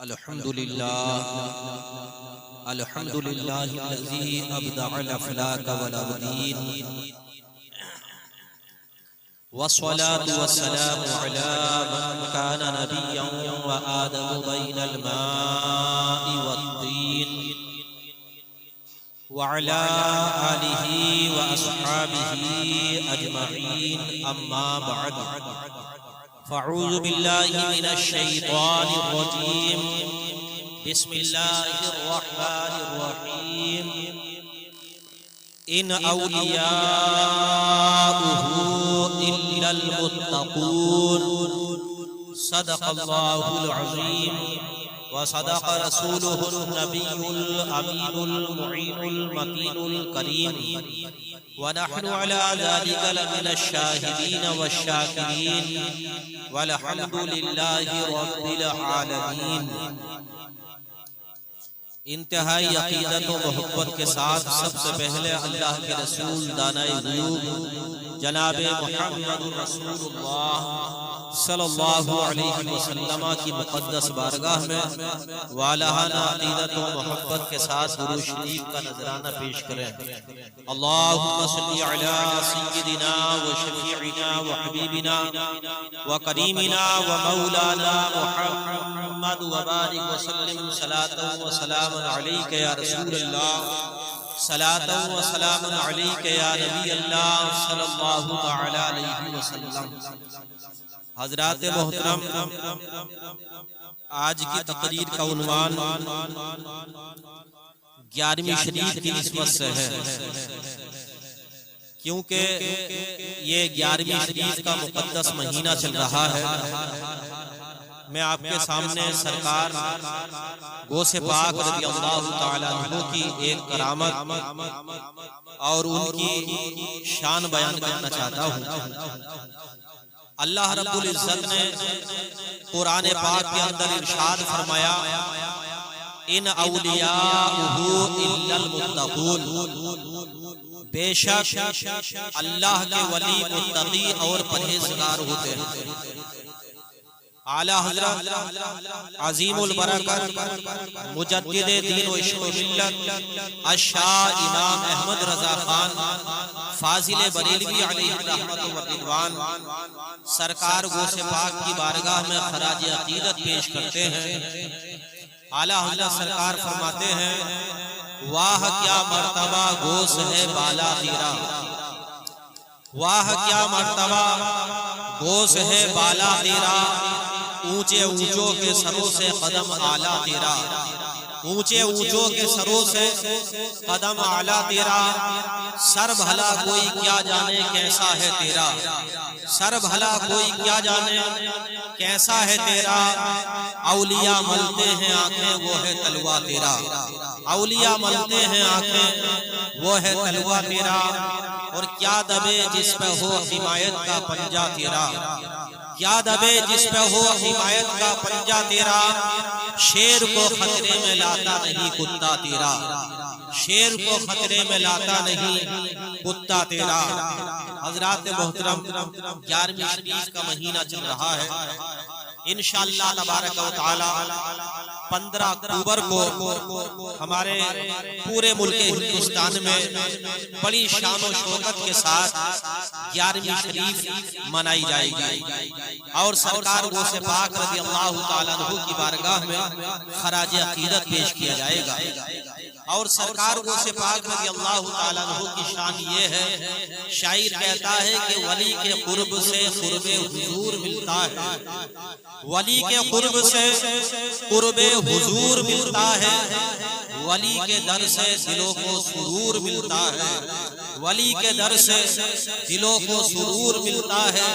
الحمد لله الذي أبدع الأفلاك والأرضين والصلاة والسلام على من كان نبيا وآدم بين الماء والطين وعلى آله وأصحابه أجمعين أما بعد فأعوذ بالله من الشيطان الرجيم بسم الله الرحمن الرحيم إن أولياؤه إلا المتقون صدق الله العظيم وصدق رسوله النبي الأمين المعين المكين الكريم ونحن على ذلك لمن الشاهدين والشاكرين والحمد لله رب العالمین۔ انتہائی عقیدت و محبت کے ساتھ سب سے پہلے اللہ کے رسول دانائے غیوب جناب محمد رسول اللہ صلی اللہ علیہ وسلم کی مقدس بارگاہ میں والہانہ عقیدت و محبت کے ساتھ درود شریف کا نذرانہ پیش کریں۔ اللہم صلی علی سیدنا و شفیعنا و حبیبنا و کریمنا و مولانا محمد و بارک وسلم صلاۃ و سلام علیک یا رسول اللہ، صلاۃ و سلام علیک یا نبی اللہ صلی اللہ تعالی علیہ وسلم۔ حضرات محترم، آج کی تقریر کا عنوان 11ویں شریف کی نسبت سے ہے، کیونکہ یہ 11ویں شریف کا مقدس مہینہ چل رہا ہے۔ میں آپ کے سامنے سرکار غوث پاک رضی اللہ تعالیٰ عنہ کی ایک کرامت اور ان کی شان بیان کرنا چاہتا ہوں۔ اللہ رب العزت نے قرآن پاک کے اندر ارشاد فرمایا، ان اولیاءہ الا المتقون، بے شک اللہ کے ولی متقی اور پرہیزگار ہوتے ہیں۔ اعلیٰ حضرت عظیم البرکت مجدد دین و عشق و ملت الشاہ امام احمد رضا خان فاضل بریلوی علیہ الرحمت و رضوان سرکار غوث پاک کی بارگاہ میں خراج عقیدت پیش کرتے ہیں۔ اعلیٰ حضرت سرکار فرماتے ہیں، واہ کیا مرتبہ غوث ہے بالا تیرا، واہ کیا مرتبہ غوث ہے بالا تیرا، اونچے اونچوں کے سروں سے قدم اعلیٰ تیرا، اونچے اونچوں کے سروں سے قدم اعلیٰ تیرا، سر بھلا کوئی کیا جانے کیسا ہے تیرا، سر بھلا کوئی کیا جانے کیسا ہے تیرا، اولیاء ملتے ہیں آنکھیں وہ ہے تلوہ تیرا، اولیاء ملتے ہیں آنکھیں وہ ہے تلوہ تیرا، اور کیا دبے جس پہ ہو حمایت کا پنجہ تیرا، کیا دبے جس پہ ہو حمایت کا پنجہ تیرا، شیر کو خطرے میں لاتا نہیں کتا تیرا، شیر کو خطرے میں لاتا نہیں کتا تیرا۔ حضرات محترم، 11ویں شریف کا مہینہ چل رہا ہے۔ انشاءاللہ تبارک و تعالی 15 اکتوبر کو ہمارے پورے ملک ہندوستان میں بڑی شان و شوکت کے ساتھ 11ویں شریف منائی جائے گی، اور سرکار غوث پاک رضی اللہ تعالیٰ عنہ کی بارگاہ میں خراج عقیدت پیش کیا جائے گا۔ اور سرکار غوث پاک رضی اللہ تعالیٰ عنہ کی شان یہ ہے، شاعر کہتا ہے کہ ولی کے قرب سے قرب حضور ملتا ہے، ولی کے قرب سے قرب حضور ملتا ہے، ولی کے در سے دلوں کو سرور ملتا ہے، ولی کے در سے دلوں کو سرور ملتا ہے،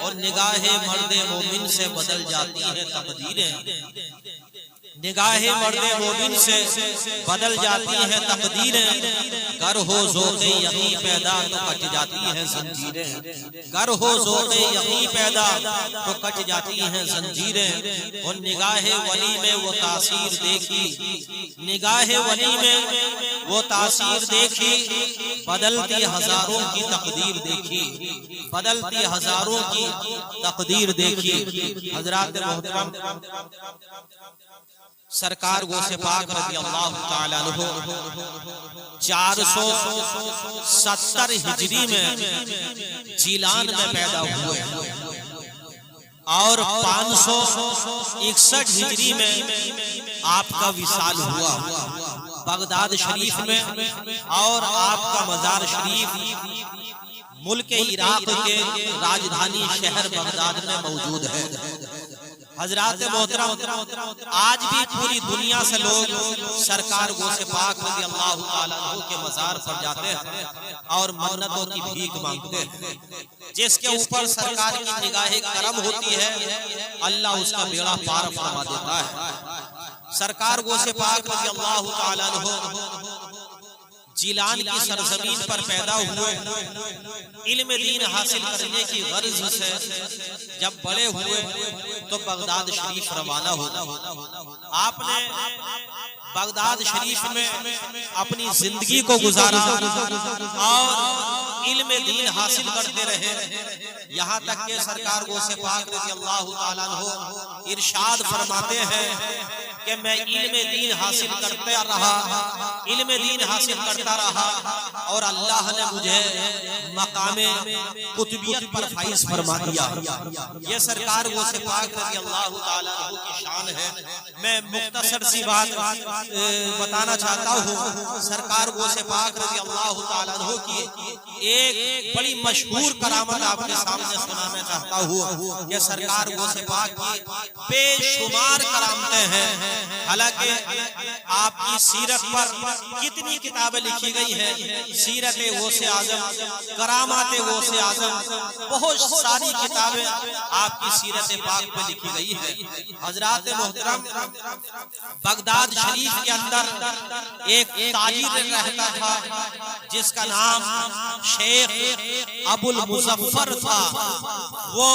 اور نگاہ مرد مومن سے بدل جاتی ہیں تقدیریں، نگاہ مرد مومن سے بدل جاتی ہیں تقدیریں، گر ہو ذوق یقین پیدا تو کٹ جاتی ہیں زنجیریں، گر ہو ذوق یقین پیدا تو کٹ جاتی ہیں زنجیریں، اور نگاہ ولی میں وہ تاثیر دیکھی، نگاہ ولی میں وہ تاثیر دیکھی، بدلتی ہزاروں کی تقدیر دیکھی، بدلتی ہزاروں کی تقدیر دیکھی۔ حضرات محترم، سرکار غوث پاک رضی اللہ تعالیٰ عنہ 470 ہجری میں جیلان میں پیدا ہوئے اور 561 ہجری میں آپ کا وصال ہوا بغداد شریف میں، اور آپ کا مزار شریف ملک عراق کے راجدھانی شہر بغداد میں موجود ہے۔ حضرات محترم، آج بھی پوری دنیا سے لوگ سرکار غوث پاک رضی اللہ تعالیٰ عنہ کے مزار پر جاتے ہیں اور منتوں کی بھیک مانگتے ہیں۔ جس کے اوپر سرکار کی نگاہ کرم ہوتی ہے اللہ اس کا بیڑا پار فرما دیتا ہے۔ سرکار غوث پاک رضی اللہ تعالیٰ عنہ جیلان کی سرزمین پر پیدا ہوئے، علم دین حاصل کرنے کی غرض سے جب بڑے ہوئے تو بغداد شریف روانہ ہوئے۔ آپ نے بغداد شریف میں اپنی زندگی کو گزارا اور علم دین حاصل کرتے رہے، یہاں تک کہ سرکار غوث پاک رضی اللہ تعالیٰ عنہ ارشاد فرماتے ہیں کہ میں علم دین حاصل کرتا رہا، علم دین حاصل کرتا رہا، اور اللہ نے مجھے مقام قطبیت پر فائز فرما دیا۔ یہ سرکار غوث پاک رضی اللہ تعالیٰ عنہ کی شان ہے۔ میں مختصر سی بات بتانا چاہتا ہوں۔ سرکار غوث پاک رضی اللہ تعالیٰ عنہ کی ایک بڑی مشہور کرامت آپ کے سامنے سنانا چاہتا ہوں کہ سرکار غوث پاک کی بے شمار کرامتیں ہیں۔ حالانکہ آپ کی سیرت پر کتنی کتابیں لکھی گئی ہیں، سیرت غوث اعظم، کرامات غوث اعظم، بہت ساری کتابیں آپ کی سیرت پاک پہ لکھی گئی ہیں۔ حضرات محترم، بغداد شریف کے اندر ایک تاجر رہتا تھا جس کا نام شیخ ابو المظفر تھا۔ وہ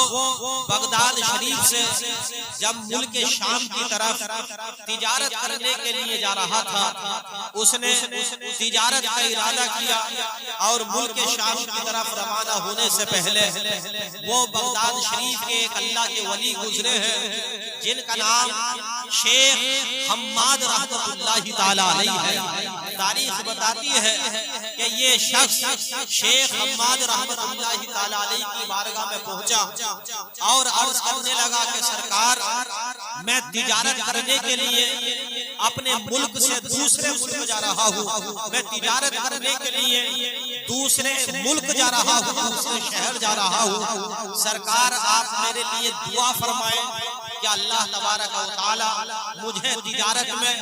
بغداد شریف سے جب ملک شام کی طرف تجارت کرنے کے لیے جا رہا تھا، اس نے تجارت کا ارادہ کیا اور ملک شام کی طرف روانہ ہونے سے پہلے وہ بغداد شریف کے ایک اللہ کے ولی گزرے ہیں جن کا نام شیخ حماد رحمت اللہ تعالی علیہ ہے۔ تاریخ بتاتی ہے کہ یہ شخص شیخ حماد رحمت اللہ تعالی علیہ کی بارگاہ میں پہنچا اور عرض کرنے لگا کہ سرکار، میں تجارت کرنے کے لیے اپنے ملک سے دوسرے ملک جا رہا ہوں، میں تجارت کرنے کے لیے دوسرے ملک جا رہا ہوں، دوسرے شہر جا رہا ہوں، سرکار آپ میرے لیے دعا فرمائیں کہ اللہ تبارک و تعالی مجھے تجارت میں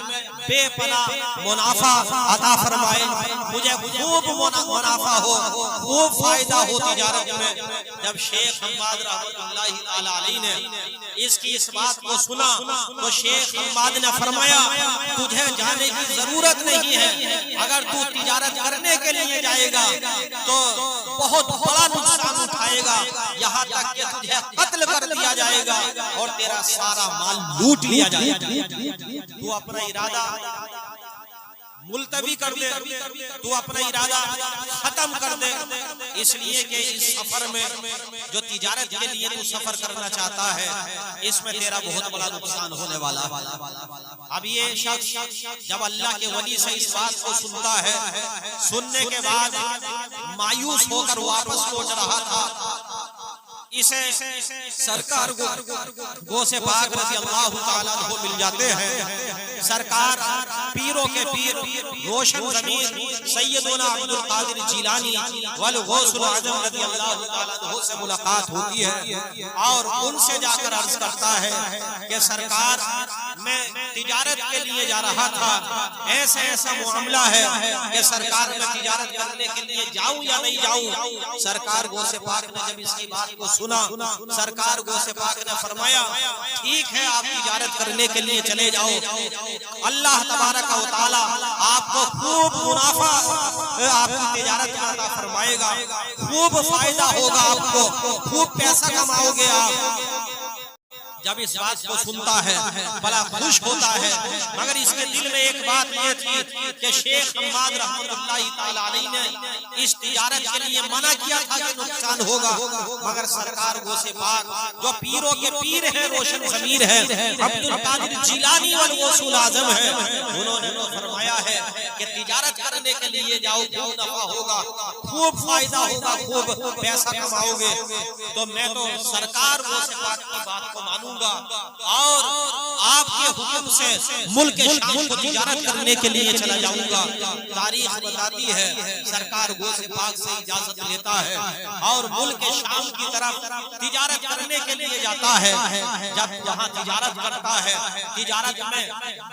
بے پناہ منافع عطا فرمائے، مجھے خوب منافع ہو، خوب فائدہ ہو تجارت میں۔ جب شیخ حماد رحمت اللہ تعالی علیہ نے اس کی اس بات کو سنا تو شیخ حماد نے فرمایا تجھے جانے کی ضرورت نہیں ہے، اگر تو تجارت کرنے کے لیے جائے گا تو بہت بڑا نقصان اٹھائے گا، یہاں تک کہ تجھے قتل کر دیا جائے گا اور تیرا سارا مال لوٹ لیا جائے گا۔ تو اپنا ارادہ ملتوی کر دے، تو اپنا ارادہ ختم کر دے، اس لیے کہ اس سفر میں جو تجارت کے لیے تو سفر کرنا چاہتا ہے اس میں تیرا بہت بڑا نقصان ہونے والا ہے۔ اب یہ شخص جب اللہ کے ولی سے اس بات کو سنتا ہے، سننے کے بعد مایوس ہو کر واپس لوٹ رہا تھا، اسے سرکار غوث پاک رضی اللہ تعالیٰ عنہ مل جاتے ہیں۔ سرکار پیروں کے پیر روشن ضمیر سیدنا عبد القادر جیلانی والغوث الاعظم رضی اللہ تعالیٰ عنہ سے ملاقات ہوتی ہے اور ان سے جا کر عرض کرتا ہے کہ سرکار، میں تجارت کے لیے جا رہا تھا، ایسا معاملہ ہے کہ سرکار میں تجارت کرنے کے لیے جاؤں یا نہیں جاؤں۔ سرکار غوث پاک نے جب اس کی بات کو سنا، سرکار غوث پاک نے فرمایا ٹھیک ہے، آپ تجارت کرنے کے لیے چلے جاؤ، اللہ تبارک و تعالی آپ کو خوب منافع آپ کی تجارت میں عطا فرمائے گا، خوب فائدہ ہوگا، آپ کو خوب پیسہ کماؤ گے آپ۔ جب اس بات کو سنتا ہے بڑا خوش ہوتا ہے، مگر اس کے دل میں ایک بات یہ تھی کہ شیخ حماد رحمت اللہ تعالی علیہ نے اس تجارت کے لیے منع کیا تھا کہ نقصان ہوگا، مگر سرکار غوث پاک جو پیروں کے پیر ہیں، روشن ضمیر ہیں، عبد القادر جیلانی والغوث الاعظم ہیں، انہوں نے فرمایا ہے کہ تجارت کرنے کے لیے جاؤ، خوب نفع ہوگا، خوب فائدہ ہوگا، خوب پیسہ کماؤ گے، تو میں تو سرکار غوث پاک کی بات کو مانوں گا اور آپ کے حکم سے ملک شام کو تجارت کرنے کے لیے چلا جاؤں گا۔ تاریخ بتاتی ہے سرکار غوث پاک سے اجازت لیتا ہے اور ملک شام کی طرف تجارت کرنے کے لیے جاتا ہے۔ جب وہاں تجارت کرتا ہے، تجارت میں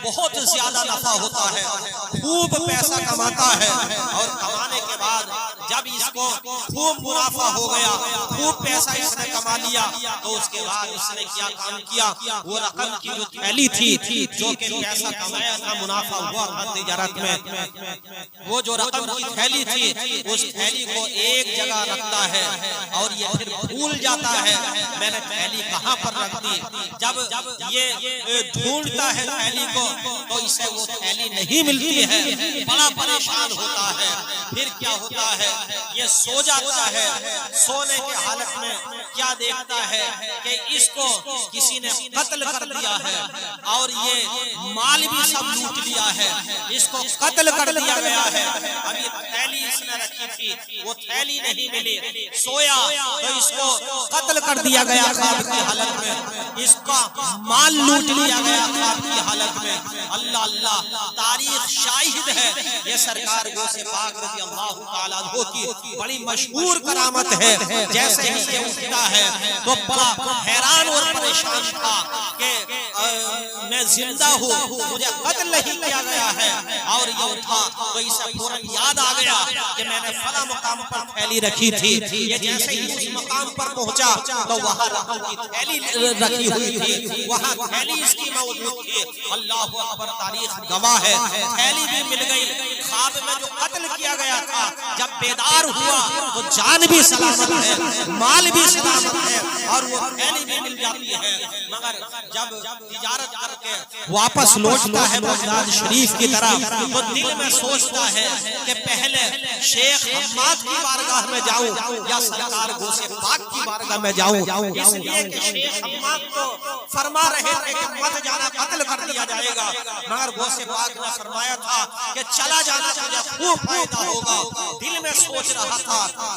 بہت زیادہ نفع ہوتا ہے، خوب پیسہ کماتا ہے، اور کمانے کے بعد جب اس کو خوب منافع ہو گیا، خوب پیسہ اس نے کما لیا، تو اس کے بعد اس نے کیا کام کیا، وہ رقم کی جو تھیلی تھی جو کہ پیسہ کمایا تھا، منافع ہوا تھا تجارت میں، وہ جو رقم کی تھیلی تھی اس تھیلی کو ایک جگہ رکھتا ہے اور یہ پھر بھول جاتا ہے میں نے تھیلی کہاں پر رکھ دی۔ جب یہ ڈھونڈتا ہے تھیلی کو تو اسے وہ تھیلی نہیں ملتی ہے، بڑا پریشان ہوتا ہے۔ پھر کیا ہوتا ہے، یہ سو جاتا ہے، سونے کے حالت میں کیا دیکھتا ہے کہ اس کو کسی نے قتل کر دیا ہے اور یہ مال بھی سب لوٹ لیا ہے، اس کو قتل کر دیا گیا ہے۔ ابھی تھیلی اس نے رکھی تھی، وہ تھیلی نہیں ملی، سویا تو اس کو قتل کر دیا گیا خواب کی حالت میں، اس کا مال لوٹ لیا گیا خواب کی حالت میں۔ اللہ اللہ، تاریخ شاہد ہے، یہ سرکار غوث پاک رضی اللہ تعالیٰ عنہ کی بڑی مشہور کرامت ہے۔ جیسے ہی یہ اٹھتا ہے تو بڑا حیران اور پریشان تھا کہ میں زندہ ہوں، مجھے قتل نہیں کیا گیا ہے، اور یہ اٹھا تو اسے فوراً یاد آ گیا کہ میں نے فلاں مقام پر تھیلی رکھی تھی۔ یہ جیسے ہی اس مقام پر پہنچا تو وہاں رقم کی تھیلی رکھی ہوئی تھی، وہاں تھیلی اس کی موجود تھی۔ اللہ اکبر، تاریخ گواہ ہے، تھیلی بھی مل گئی۔ خواب میں جو قتل کیا گیا تھا جب بیدار ہوا تو جان بھی سلامت ہے، مال بھی سلامت ہے، اور وہ تھیلی بھی مل جاتی ہے۔ مگر جب تجارت کر کے واپس لوٹتا ہے بغداد شریف کی طرف تو دل میں سوچتا ہے کہ پہلے شیخ حماد کی بارگاہ میں جاؤں یا سرکار غوث پاک کی بارگاہ میں جاؤں، اس لیے کہ شیخ حماد تو فرما رہے تھے کہ مت جانا، قتل کر دیا جائے گا، مگر غوث پاک نے فرمایا تھا کہ چلا جانا تجھے خوب فائدہ ہوگا۔ دل میں سوچ رہا تھا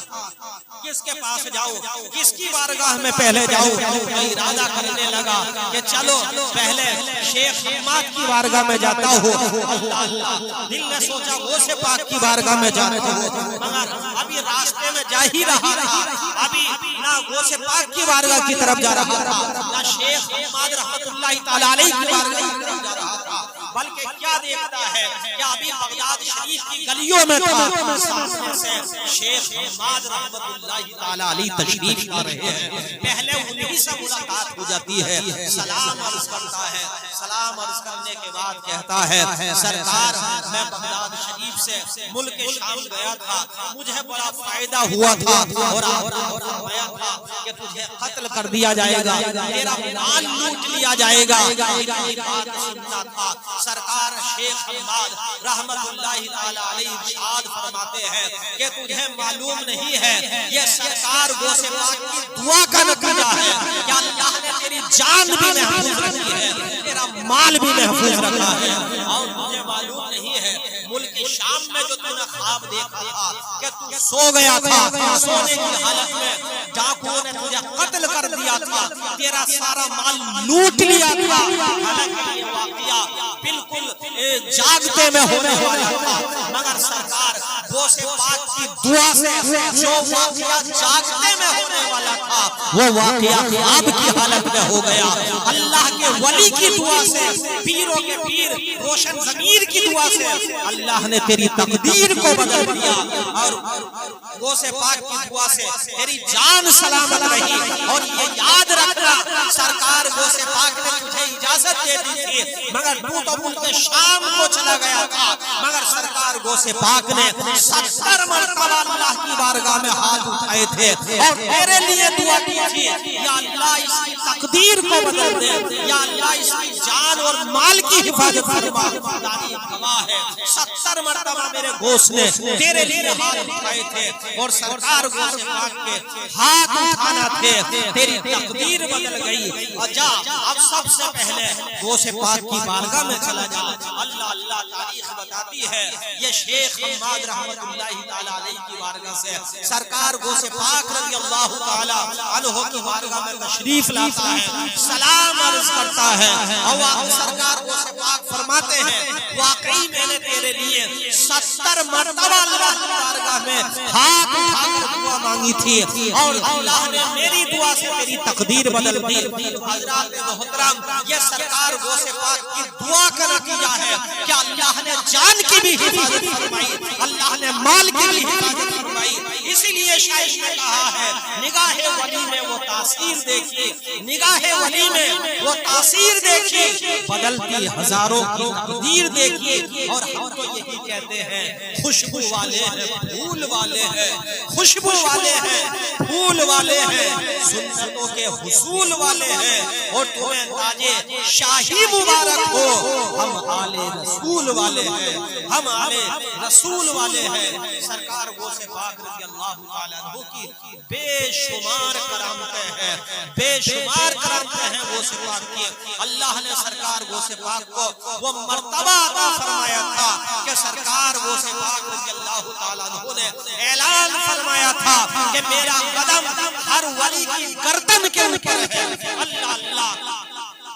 کس کے پاس جاؤں، کس کی بارگاہ میں پہلے جاؤں، تو ارادہ کرنے لگا کہ چلو پہلے شیخ حماد کی بارگاہ میں جاتا ہوں۔ دل نے سوچا غوث پاک کی بارگاہ میں جاتا ہوں، مگر ابھی راستے میں جا ہی رہا تھا، ابھی نہ غوث پاک کی بارگاہ کی طرف جا رہا تھا، نہ شیخ حماد رحمت اللہ تعالی علیہ کی بارگاہ کی طرف جا رہا تھا، بلکہ کیا دیکھتا ہے کہ ابھی بغداد شریف کی گلیوں میں تھا، سامنے سے شیخ حماد رحمت اللہ تعالی علیہ تشریف لا رہے ہیں۔ پہلے انہی سے ملاقات ہو جاتی ہے، سلام عرض کرتا ہے، سلام عرض کرنے کے بعد کہتا ہے سرکار میں بغداد شریف سے ملک شام گیا تھا، مجھے بڑا فائدہ ہوا تھا، اور آپ نے فرمایا تھا کہ تجھے قتل کر دیا جائے گا، تیرا مال لوٹ لیا جائے گا۔ یہ بات سنتا تھا سرکار شیخ حماد رحمت اللہ تعالی علیہ ارشاد فرماتے ہیں کہ تجھے معلوم نہیں ہے یہ سرکار غوث پاک کی دعا کا نتیجہ ہے کہ اللہ نے تیری جان بھی محفوظ رکھی ہے، تیرا مال بھی محفوظ رکھا ہے۔ اور مجھے معلوم نہیں ہے ملک شام میں جو تو نے خواب دیکھا تھا کہ تو سو گیا تھا، سونے کی حالت میں ڈاکوؤں نے تجھے قتل کر دیا تھا، تیرا سارا مال لوٹ لیا تھا، حالانکہ یہ واقعہ بالکل جاگتے میں ہونے والا تھا، مگر سرکار غوث پاک کی دعا سے جو واقعہ جاگتے میں ہونے والا تھا وہ واقعہ خواب کی حالت میں ہو گیا۔ اللہ کے ولی کی دعا سے، پیروں کے پیر روشن ضمیر کی دعا سے اللہ نے تیری تقدیر کو بدل دیا، اور غوث پاک کی دعا سے تیری جان سلامت رہی۔ اور یہ یاد رکھنا سرکار غوث پاک نے تجھے اجازت دے دی تھی، مگر تو ملک شام کو چلا گیا تھا، مگر سرکار سرکار غوث پاک نے 70 مرتبہ اللہ کی بارگاہ میں ہاتھ اٹھائے تھے اور تیرے لیے دعا کی تھی، یا اللہ اس کی تقدیر کو بدل دے، یا اللہ اس کی جان اور مال کی حفاظت فرما۔ تاریخ گواہ ہے 70 مرتبہ میرے غوث نے تیرے لیے ہاتھ اٹھائے تھے، اور سرکار غوث پاک کے ہاتھ اٹھانا تھے، تیری تقدیر بدل گئی۔ اور جا اب سب سے پہلے غوث پاک کی بارگاہ میں چلا جا۔ اللہ اللہ تاریخ بتاتی ہے یہ شیخ حماد رحمت اللہ تعالی علیہ کی بارگاہ سے سرکار غوث پاک رضی اللہ تعالی عنہ کی بارگاہ میں تشریف لاتا ہے، سلام عرض کرتا ہے، اور سرکار غوث پاک فرماتے ہیں واقعی میں نے تیرے لیے 70 مرتبہ اللہ کی بارگاہ میں ہاتھ اٹھا کر دعا مانگی تھی، اور اللہ نے میری دعا سے تیری تقدیر بدل دی۔ حضرات محترم، یہ سرکار غوث پاک کی دعا کا نتیجہ ہے کہ اللہ نے جان کی بھی حفاظت فرمائی، اللہ نے مال کی بھی حفاظت فرمائی۔ اسی لیے شاعر نے کہا ہے نگاہ ولی میں وہ تاثیر دیکھی، نگاہ ولی میں وہ تاثیر دیکھی، بدلتی ہزاروں کی تقدیر دیکھی۔ اور ہم تو یہی کہتے ہیں خوشبو والے ہیں، پھول والے ہیں، خوشبو والے ہیں، پھول والے ہیں، سنتوں کے حصول والے ہیں، اور تمہیں تاج شاہی مبارک ہو۔ ہم آل رسول والے ہیں، ہم آل رسول والے ہیں۔ سرکار غوث پاک رضی اللہ تعالیٰ عنہ کی بے شمار کرامتیں ہیں، بے شمار کرامتیں ہیں غوث پاک کی۔ اللہ نے سرکار غوث پاک کو وہ مرتبہ عطا فرمایا تھا کہ سرکار غوث پاک رضی اللہ تعالیٰ عنہ نے اعلان فرمایا تھا کہ میرا قدم ہر ولی کی گردن کے اوپر ہے۔ اللہ اللہ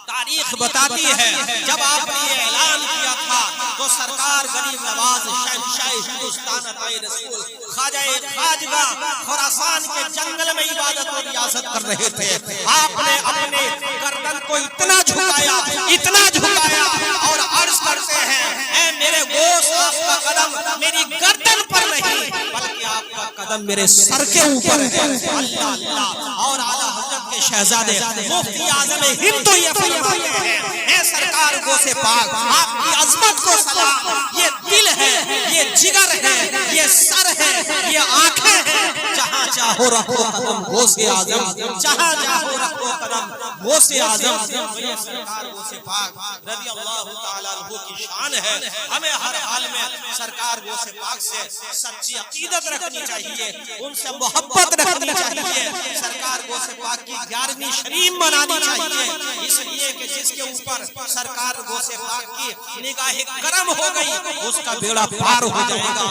تاریخ بتاتی ہے جب آپ نے یہ اعلان کیا تھا تو سرکار غریب نواز شہنشاہ ہندوستان عطائے رسول خواجہ خواجگاہ خراسان کے جنگل میں عبادت و ریاضت کر رہے تھے۔ آپ نے اپنے گردن کو اتنا جھکایا، اتنا جھکایا، اور عرض کرتے ہیں اے میرے غوث آپ کا قدم میری گردن پر نہیں بلکہ آپ کا قدم میرے سر کے اوپر ہے۔ اللہ اللہ، اور اعلیٰ حضرت کے شہزادے مفتی اعظم ہند تو یہ فرماتے ہیں اے سرکار غوث پاک آپ کی عظمت کو سلام، یہ دل ہے، یہ جگر ہے، یہ سر ہے، یہ آنکھیں ہیں، جہاں چاہو رکھو قدم غوث اعظم، جہاں چاہو رکھو قدم غوث اعظم۔ یہ سرکار غوث پاک رضی اللہ تعالیٰ عنہ کی شان ہے۔ ہمیں ہر حال میں سرکار غوث پاک سے سچی عقیدت رکھنی چاہیے، ان سے محبت رکھنی چاہیے، سرکار غوث پاک کی 11ویں شریف منانی چاہیے، اس لیے کہ جس کے اوپر سرکار غوث پاک کی نگاہ کرم ہو گئی اس کا بیڑا پار ہو جائے گا۔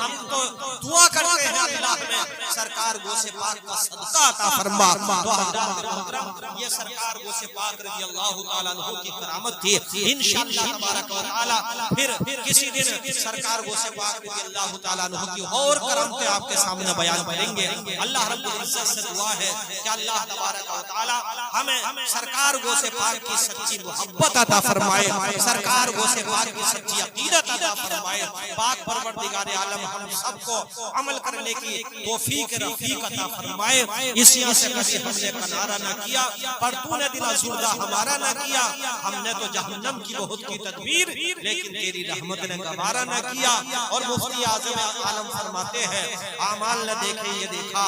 ہم تو دعا کرتے ہیں اللہ میں سرکار غوث پاک کا صدقہ عطا فرما۔ تو حضرات محترم، یہ سرکار غوث پاک رضی اللہ تعالیٰ عنہ کی کرامت تھی۔ انشاءاللہ تبارک و تعالی پھر کسی دن سرکار غوث پاک رضی اللہ تعالیٰ عنہ کی اور کرامتیں آپ کے سامنے بیان کریں گے۔ اللہ رب العزت سے دعا ہے کہ اللہ تبارک و تعالی ہمیں سرکار غوث پاک کی سچی محبت عطا فرمائے، سرکار غوث پاک کی سچی عقیدت عطا فرمائے۔ پاک پروردگار عالم ہم سب کو عمل کرنے کی توفیق رفیق عطا فرمائے۔ اسی سے کبھی ہم نے کنارہ نہ کیا، پر تو نے دل ازوردہ ہمارا نہ کیا۔ ہم نے تو جہنم کی بہت کی تدبیر لیکن تیری رحمت نے گوارا نہ کیا۔ اور مفتی اعظم عالم فرماتے ہیں اعمال نہ دیکھے یہ دیکھا،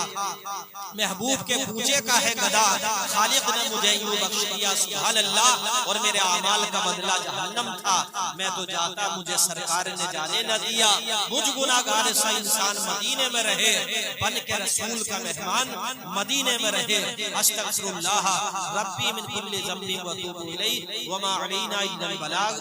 محبوب کے پوچھے کا ہے گدا، خالق نے مجھے یوں بخش دیا سبحان اللہ۔ اور میرے اعمال کا بدلہ جہنم تھا، میں تو جاتا مجھے سرکار نے جانے نہ دیا۔ مجھ گناہگار سا انسان مدینے میں رہے، بن کے رسول کا مہمان مدینے میں رہے۔ استغفر اللہ ربی من کل ذنب و اتوب الیہ وما علینا الا البلاغ۔